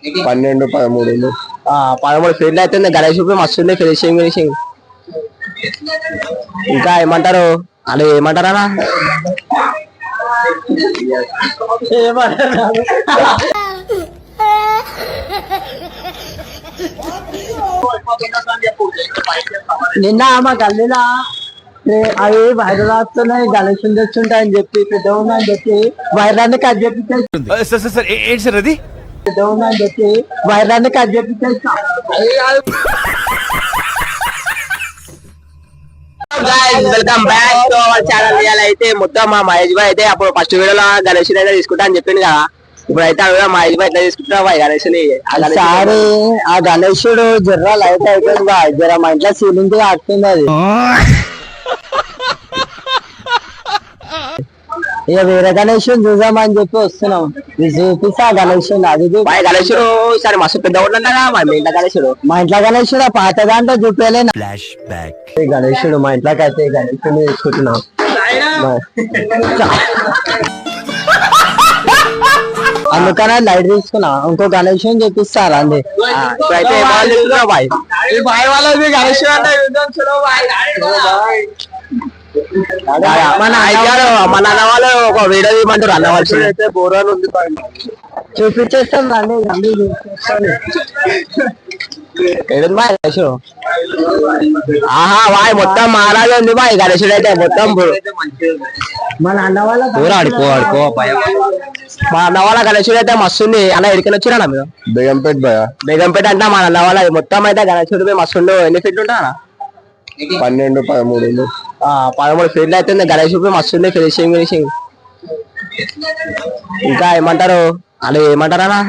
12, 13. 13 ఫీట్లు అయితే గణేష్ మస్తుంది ఫినిషింగ్. ఇంకా ఏమంటారు అది ఏమంటారా నిన్న మా గల్లీలా అవి వైరల్ వస్తున్నాయి గణేష్ తెచ్చుంటాయని చెప్పి పెద్ద ఉందని చెప్పి వైరాన్ని కట్ చేపించారు పెద్ద ఉందని చెప్పి వైరాన్ని కట్ చేపించారు. Welcome back to our channel. అయితే మొత్తం మా మహేష్ భాయ్ అయితే అప్పుడు ఫస్ట్ వీడియోలో గణేష్ అయితే తీసుకుంటా అని చెప్పింది కదా. ఇప్పుడు అయితే మహేష్ భాయ్ ఎట్లా తీసుకుంటా గణేష్ సారి ఆ గణేశుడు జర్ర లైట్ అయిపోయింది బా జర మా ఇంట్లో సీలింగ్ ఆడుతుంది అది. ఇక వేరే గణేశుని చూద్దామని చెప్పి వస్తున్నాం. చూపిస్తా గణేశుడు అది గణేశుడు సరే మస్తు పెద్ద ఉంటుందా మా ఇంట్లో గణేశుడు. మా ఇంట్లో గణేశుడు పాత దాంట్లో చూపేలేను. గణేశుడు మా ఇంట్లోకి అయితే గణేశుడిని తీసుకుంటున్నాం. అందుకనే లైట్ తీసుకున్నా ఇంకో గణేశుని చూపిస్తారా అండి. ఇప్పుడైతే బాయ్ వాళ్ళది గణేశుడు అంటే మన అన్న వాళ్ళు ఒక వీడియో తీయమంటారు అన్న వాళ్ళు అయితే బోరాలు ఉంది చూపించేస్తాం రండి ఆహా వాయ్ మొత్తం మహారాజు ఉంది బాయ్ గణేశుడు అయితే మొత్తం మన అన్న వాళ్ళ ఆడుకో మా అన్న వాళ్ళ గణేశుడు అయితే మస్తుంది అన్న ఎడికని వచ్చినా మీరు బేగంపేట అంటే మా అన్న వాళ్ళ మొత్తం అయితే గణేశుడు మస్తుండు. ఎన్ని ఫీట్లు ఉంటా 12, 13. 13 ఫీట్లు అయితే గణేష్ మస్తుంది ఫినిషింగ్. ఇంకా ఏమంటారు అది ఏమంటారా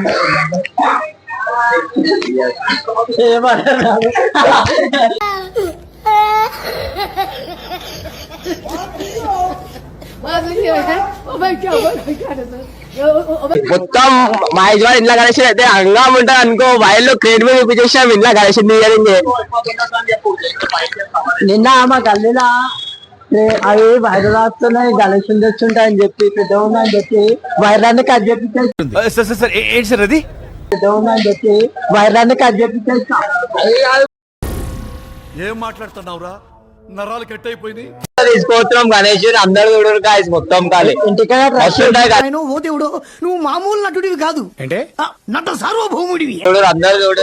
మొత్తం మా యజమాని ఇంట్లో గణేష్ అయితే అంగా ఉంటుంది అనుకో వైర్లో క్రేట్ మీద చూపించేసాం ఇంట్లో గణేష్ నిన్న మా గల్లీలా అవి వైరల్ వస్తున్నాయి గణేష్ తెచ్చుంటాయని చెప్పి పెద్ద ఉందని చెప్పి వైరాన్ని కట్ చేపించారు పెద్ద ఉందని చెప్పి వైరాన్ని కట్ చేపించారు. ఏం మాట్లాడుతున్నావురా నరాలు కట్ అయిపోయింది. తీసుకొస్తున్నాం గణేష్ అందరు చూడరు గాయస్ మొత్తం కాలి ఓ దేవుడు నువ్వు మామూలు నటుడివి కాదు అంటే నట సార్వభౌముడివి. అందరు చూడరు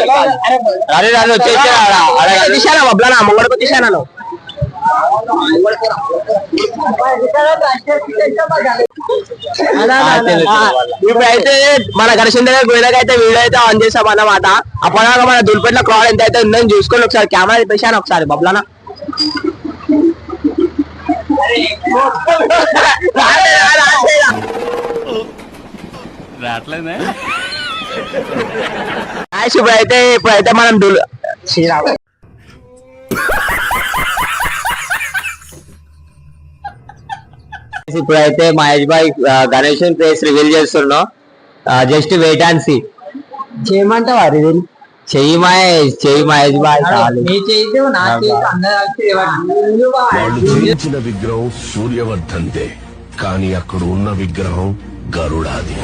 వచ్చేసాను బబ్లా అమ్మగడికి వచ్చేసాను. ఇప్పుడైతే మన గణేష్ దగ్గర గుడికైతే వీడియో అయితే ఆన్ చేసాం అన్నమాట. అప్పటిదాకా మన దుల్పేట్ల క్రౌడ్ ఎంత అయితే ఉందని చూసుకొని ఒకసారి కెమెరా తెప్పించాను ఒకసారి బబ్లానా. ఇప్పుడైతే మనం ఇప్పుడైతే మహేష్ భాయ్ గణేష్ ప్లేస్ రివీల్ చేస్తున్నాం. Just wait and see. చేయమంటావా రివీల్? చెయ్యి మహేష్ భాయ్ జీవించిన విగ్రహం సూర్యవర్ధంతే కానీ అక్కడ ఉన్న విగ్రహం గరుడాది.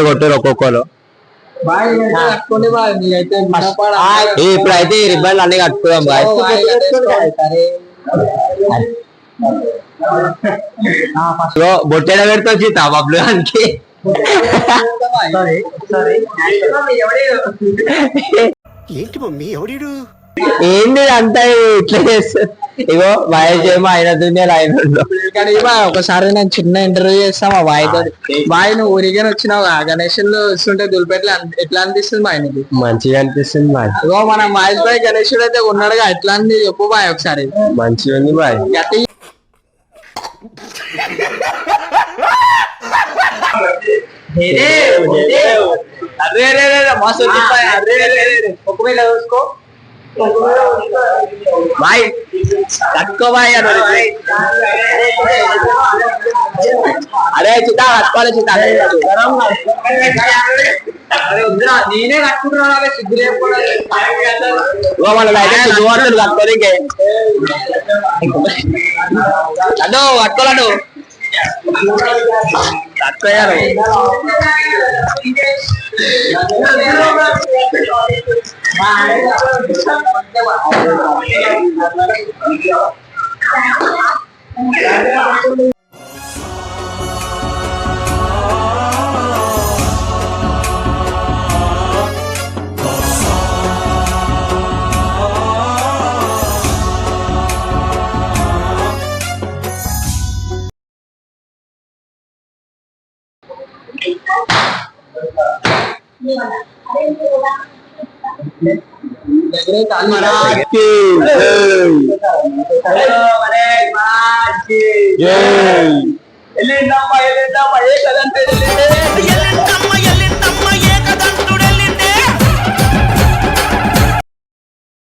కొట్టారు ఒక్కొక్కరు. ఇప్పుడైతే రిబ్బన్లు అన్ని కట్టుకుందాం బాయ్. బొట్టెడ పెడితే వచ్చిందా బబ్లు దానికి. ఏంటి మమ్మీ ఎవడు ఏంటి అంతా ఇట్లా చేస్తారు. ఇగో మహేష్ ఏమో ఆయన దునియాలో ఆయన. ఒకసారి నేను చిన్న ఇంటర్వ్యూ చేస్తాం ఆ బాయ్తో. బాయ్ నువ్వు ఊరిగానే వచ్చినావు గణేశులు వస్తుంటే దులిపెట్ల ఎట్లా అనిపిస్తుంది బాయ్ నీకు? మంచిగా అనిపిస్తుంది బాయ్. ఇగో మన మహేష్ భాయ్ గణేశుడు అయితే ఉన్నాడుగా ఎట్లా అని చెప్పు బాయ్ ఒకసారి. మంచిగా ఉంది బాయ్. भाई कटको भाई అరే చిత్త కట్టుకోవాలి చిత్త నేనే కట్టుకుంటున్నా సిగ్గు లేకుండా మన అయితే సిగ్గుపడుతుంది కట్టుకోవాలి ఇంకే అడ్డు కట్టుకోవాలడు కట్టుకోయారు ఎల్లిందమ్మా ఏ కదంటే